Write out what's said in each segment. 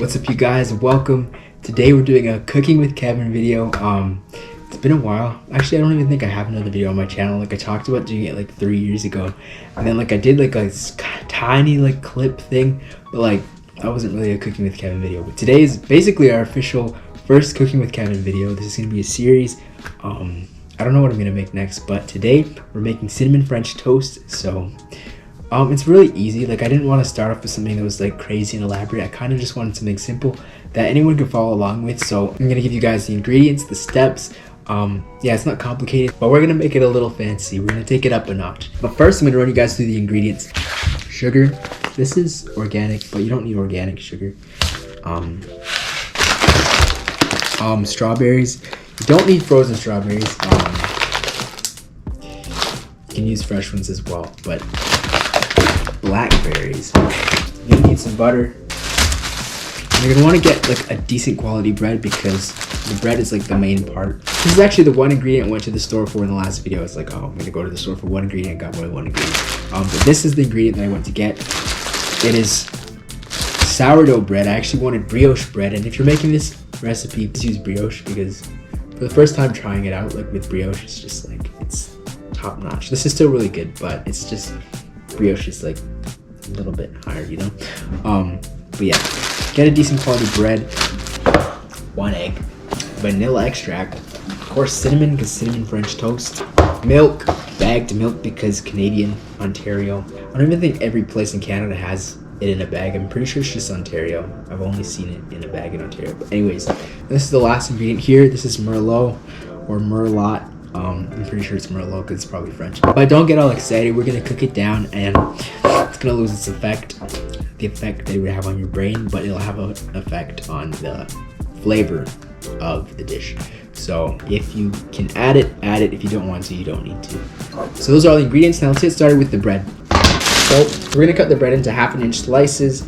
What's up, you guys? Welcome. Today we're doing a cooking with Kevin video. It's been a while. Actually, I don't even think I have another video on my channel. Like, I talked about doing it like 3 years ago, and then like I did like a tiny like clip thing, but like that wasn't really a cooking with Kevin video. But today is basically our official first cooking with Kevin video. This is gonna be a series. I don't know what I'm gonna make next, but today we're making cinnamon French toast. So it's really easy. Like, I didn't want to start off with something that was like crazy and elaborate. I kind of just wanted something simple that anyone could follow along with. So I'm gonna give you guys the ingredients, the steps. Yeah, it's not complicated, but we're gonna make it a little fancy. We're gonna take it up a notch. But first, I'm gonna run you guys through the ingredients. Sugar. This is organic, but you don't need organic sugar. Strawberries. You don't need frozen strawberries. You can use fresh ones as well, but blackberries. You need some butter. You're gonna want to get like a decent quality bread because the bread is like the main part. This is actually the one ingredient I went to the store for in the last video. It's like, oh, I'm gonna go to the store for one ingredient, got more than one ingredient. But this is the ingredient that I went to get. It is sourdough bread. I actually wanted brioche bread, and if you're making this recipe, just use brioche because for the first time trying it out, like with brioche, it's just like, it's top notch. This is still really good, but it's just, brioche is like a little bit higher, you know? But yeah, get a decent quality bread, 1 egg, vanilla extract, of course cinnamon because cinnamon French toast, milk, bagged milk because Canadian, Ontario. I don't even think every place in Canada has it in a bag. I'm pretty sure it's just Ontario. I've only seen it in a bag in Ontario. But anyways, this is the last ingredient here. This is Merlot or Merlot. I'm pretty sure it's Merlot because it's probably French. But don't get all excited. We're gonna cook it down and it's gonna lose its effect, the effect that it would have on your brain, but it'll have an effect on the flavor of the dish. So if you can add it, add it. If you don't want to, you don't need to. So those are all the ingredients. Now let's get started with the bread. So we're gonna cut the bread into 1/2 inch slices.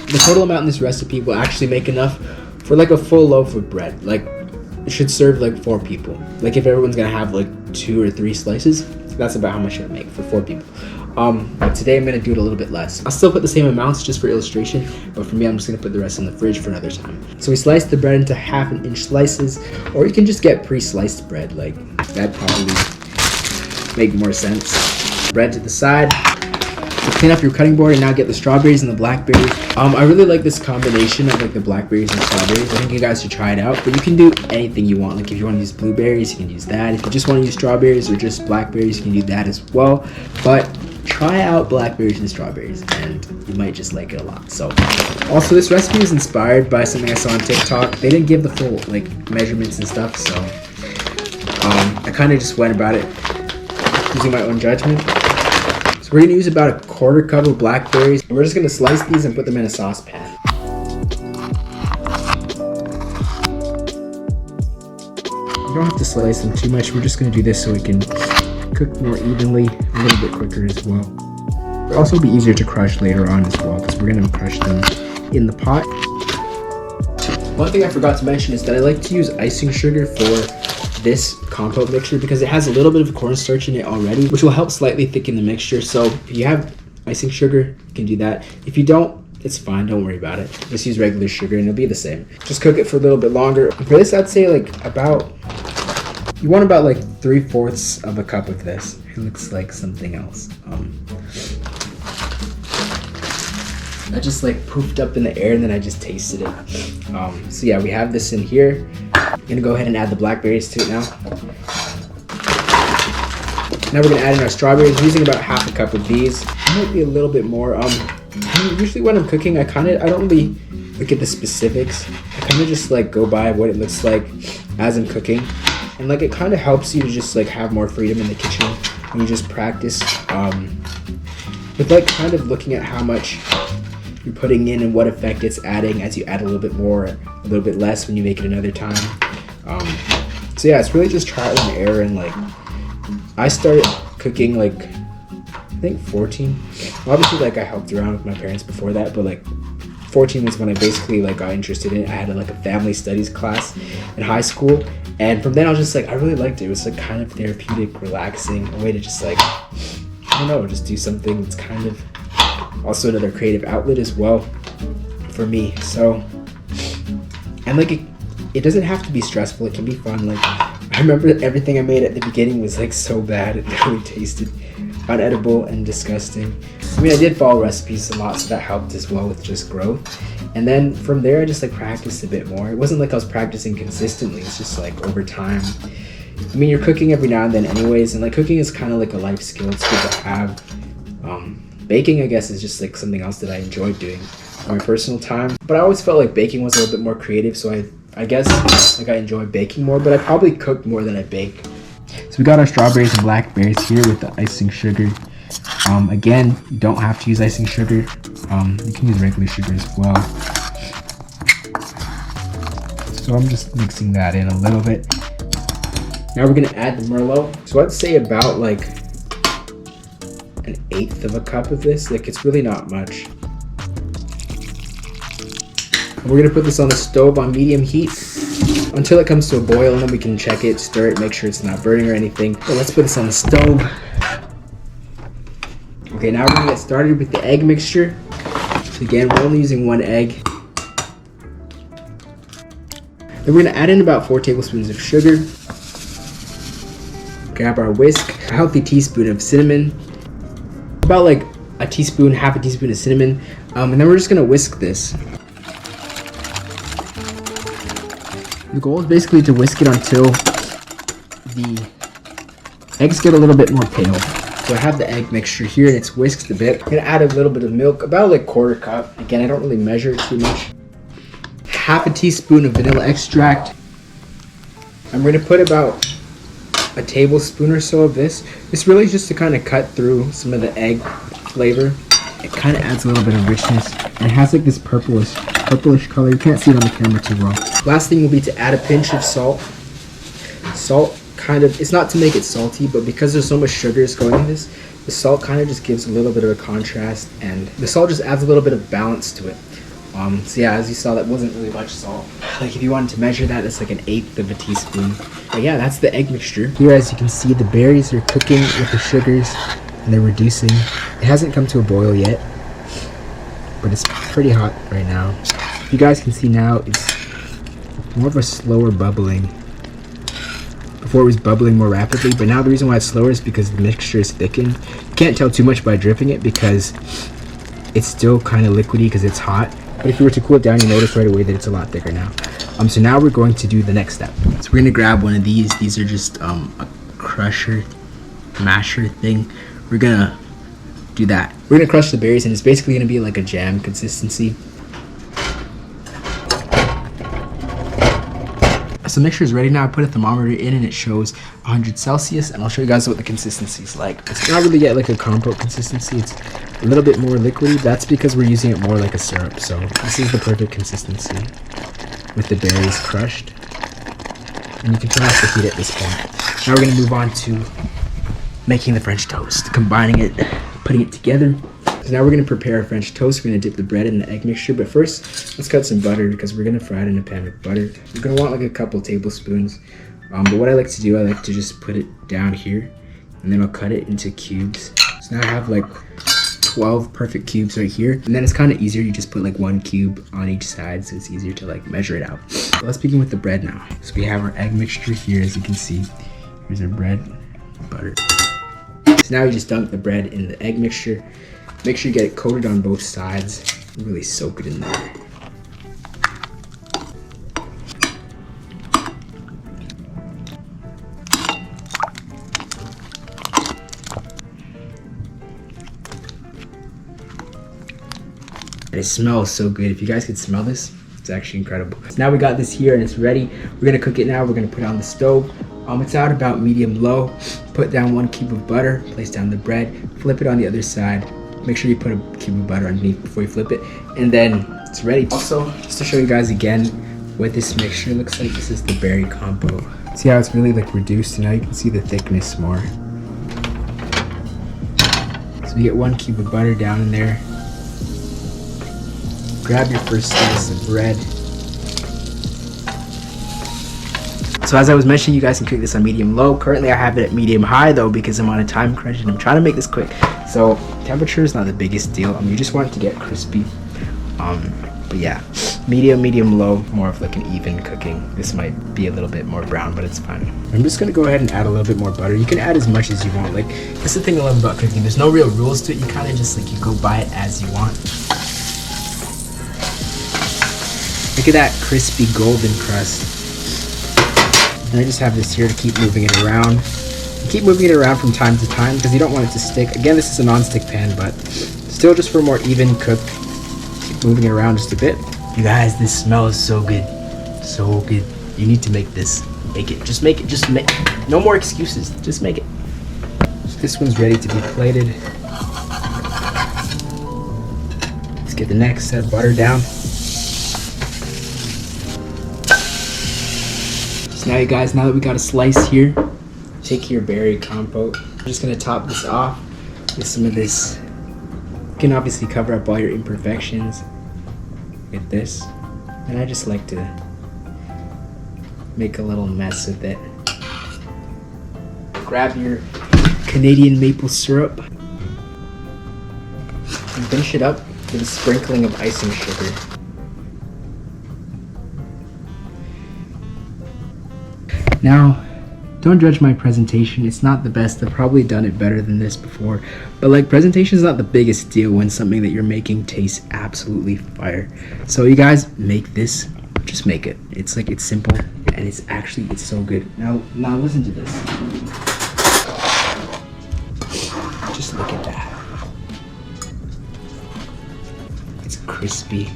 The total amount in this recipe will actually make enough for like a full loaf of bread. Like, it should serve like 4 people. Like, if everyone's gonna have like 2 or 3 slices, that's about how much it would make for 4 people. But today I'm gonna do it a little bit less. I'll still put the same amounts just for illustration, but for me, I'm just gonna put the rest in the fridge for another time. So we sliced the bread into 1/2 inch slices, or you can just get pre-sliced bread. Like, that probably make more sense. Bread to the side. So clean up your cutting board and now get the strawberries and the blackberries. I really like this combination of like the blackberries and strawberries. I think you guys should try it out, but you can do anything you want. Like, if you want to use blueberries, you can use that. If you just want to use strawberries or just blackberries, you can do that as well. But try out blackberries and strawberries and you might just like it a lot. So also, this recipe is inspired by something I saw on TikTok. They didn't give the full like measurements and stuff, so I kind of just went about it using my own judgment. So we're gonna use about a 1/4 cup of blackberries, and we're just gonna slice these and put them in a saucepan. You don't have to slice them too much. We're just gonna do this so it can cook more evenly, a little bit quicker as well. It'll also be easier to crush later on as well because we're gonna crush them in the pot. One thing I forgot to mention is that I like to use icing sugar for this compote mixture because it has a little bit of cornstarch in it already, which will help slightly thicken the mixture. So if you have icing sugar, you can do that. If you don't, it's fine, don't worry about it. Just use regular sugar and it'll be the same. Just cook it for a little bit longer. For this, I'd say like you want about like 3/4 of a cup of this. It looks like something else. I just like poofed up in the air and then I just tasted it. So yeah, we have this in here. I'm gonna go ahead and add the blackberries to it now. Now we're gonna add in our strawberries. I'm using about 1/2 cup of these. Might be a little bit more. Usually when I'm cooking, I don't really look at the specifics. I kind of just like go by what it looks like as I'm cooking, and like it kind of helps you to just like have more freedom in the kitchen when you just practice. With like kind of looking at how much you're putting in and what effect it's adding as you add a little bit more, a little bit less when you make it another time. So yeah, it's really just trial and error. And like, I started cooking like I think 14. Obviously, like, I helped around with my parents before that, but like 14 was when I basically like got interested in it. I had like a family studies class in high school, and from then I was just like, I really liked it. It was like kind of therapeutic, relaxing, a way to just like, I don't know, just do something that's kind of also another creative outlet as well for me. So, and like it doesn't have to be stressful, it can be fun. Like I remember everything I made at the beginning was like so bad, it really tasted unedible and disgusting. I mean, I did follow recipes a lot, so that helped as well with just growth. And then from there, I just like practiced a bit more. It wasn't like I was practicing consistently, it's just like over time. I mean, you're cooking every now and then anyways, and like cooking is kind of like a life skill, it's good to have. Baking, I guess, is just like something else that I enjoyed doing on my personal time. But I always felt like baking was a little bit more creative, so I guess like I enjoy baking more, but I probably cook more than I bake. So we got our strawberries and blackberries here with the icing sugar. Again, you don't have to use icing sugar. You can use regular sugar as well. So I'm just mixing that in a little bit. Now we're gonna add the Merlot. So I'd say about like 1/8 of a cup of this. Like it's really not much. We're gonna put this on the stove on medium heat until it comes to a boil, and then we can check it, stir it, make sure it's not burning or anything. But let's put this on the stove. Okay, now we're gonna get started with the egg mixture. So again, we're only using 1 egg. Then we're gonna add in about 4 tablespoons of sugar. Grab our whisk, a healthy teaspoon of cinnamon, about like a teaspoon, half a teaspoon of cinnamon, and then we're just gonna whisk this. The goal is basically to whisk it until the eggs get a little bit more pale. So I have the egg mixture here and it's whisked a bit. I'm gonna add a little bit of milk, about like 1/4 cup. Again, I don't really measure it too much. Half a teaspoon of vanilla extract. I'm gonna put about a tablespoon or so of this. It's really just to kind of cut through some of the egg flavor. It kind of adds a little bit of richness. And it has like this purplish color. You can't see it on the camera too well. Last thing will be to add a pinch of salt. Salt kind of, it's not to make it salty, but because there's so much sugars going in this, the salt kind of just gives a little bit of a contrast, and the salt just adds a little bit of balance to it. So yeah, as you saw, that wasn't really much salt. Like if you wanted to measure that, that's like 1/8 of a teaspoon. But yeah, that's the egg mixture. Here, as you can see, the berries are cooking with the sugars and they're reducing. It hasn't come to a boil yet, but it's pretty hot right now. You guys can see now it's more of a slower bubbling. Before it was bubbling more rapidly, but now the reason why it's slower is because the mixture is thickened. You can't tell too much by dripping it because it's still kind of liquidy because it's hot. But if you were to cool it down, you notice right away that it's a lot thicker now. So now we're going to do the next step. So we're gonna grab one of these. These are just a masher thing. We're gonna do that. We're gonna crush the berries, and it's basically gonna be like a jam consistency. So the mixture is ready now. I put a thermometer in and it shows 100 Celsius, and I'll show you guys what the consistency is like. It's not really yet like a compote consistency. It's a little bit more liquidy. That's because we're using it more like a syrup. So this is the perfect consistency with the berries crushed. And you can turn off the heat at this point. Now we're gonna move on to making the French toast, combining it, putting it together. So now we're gonna prepare our French toast. We're gonna dip the bread in the egg mixture, but first, let's cut some butter because we're gonna fry it in a pan with butter. You're gonna want like a couple tablespoons. But what I like to do, I like to just put it down here, and then I'll cut it into cubes. So now I have like 12 perfect cubes right here. And then it's kind of easier, you just put like 1 cube on each side, so it's easier to like measure it out. So let's begin with the bread now. So we have our egg mixture here, as you can see. Here's our bread, butter. So now we just dunk the bread in the egg mixture. Make sure you get it coated on both sides. Really soak it in there. And it smells so good. If you guys could smell this, it's actually incredible. So now we got this here and it's ready. We're gonna cook it now. We're gonna put it on the stove. It's out about medium low. Put down 1 cube of butter, place down the bread, flip it on the other side. Make sure you put a cube of butter underneath before you flip it, and then it's ready. Also, just to show you guys again what this mixture looks like, this is the berry compote. See how it's really like reduced, and now you can see the thickness more. So you get 1 cube of butter down in there. Grab your first slice of bread. So as I was mentioning, you guys can cook this on medium low. Currently I have it at medium high though because I'm on a time crunch and I'm trying to make this quick. So temperature is not the biggest deal. You just want it to get crispy. But yeah, medium, low, more of like an even cooking. This might be a little bit more brown, but it's fine. I'm just gonna go ahead and add a little bit more butter. You can add as much as you want. Like, that's the thing I love about cooking. There's no real rules to it. You kind of just like, you go by it as you want. Look at that crispy golden crust. And I just have this here to keep moving it around. You keep moving it around from time to time because you don't want it to stick. Again, this is a non-stick pan, but still just for more even cook. Keep moving it around just a bit. You guys, this smells so good. So good. You need to make this. Make it. Just make it. Just make it. No more excuses. Just make it. So this one's ready to be plated. Let's get the next set of butter down. So now you guys, now that we got a slice here, take your berry compote. I'm just gonna top this off with some of this. You can obviously cover up all your imperfections with this. And I just like to make a little mess with it. Grab your Canadian maple syrup and finish it up with a sprinkling of icing sugar. Now, don't judge my presentation. It's not the best. I've probably done it better than this before. But like, presentation is not the biggest deal when something that you're making tastes absolutely fire. So you guys, make this. Just make it. It's like, it's simple and it's so good. Now listen to this. Just look at that. It's crispy.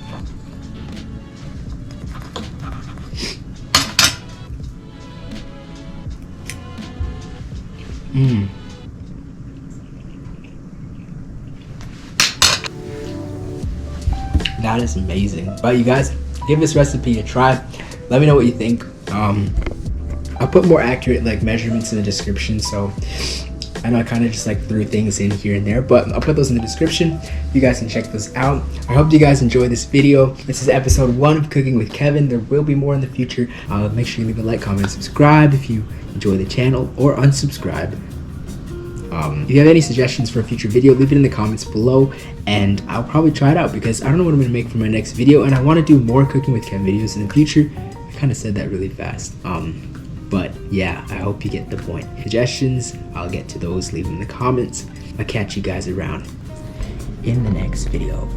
That is amazing. But you guys, give this recipe a try. Let me know what you think. I'll put more accurate like measurements in the description. So I know I kind of just like threw things in here and there, but I'll put those in the description. You guys can check those out. I hope you guys enjoyed this video. This is episode 1 of Cooking with Kevin. There will be more in the future. Make sure you leave a like, comment, and subscribe if you enjoy the channel, or unsubscribe. If you have any suggestions for a future video, leave it in the comments below and I'll probably try it out because I don't know what I'm going to make for my next video, and I want to do more Cooking with Kevin videos in the future. I kind of said that really fast. But yeah, I hope you get the point. Suggestions, I'll get to those. Leave them in the comments. I'll catch you guys around in the next video.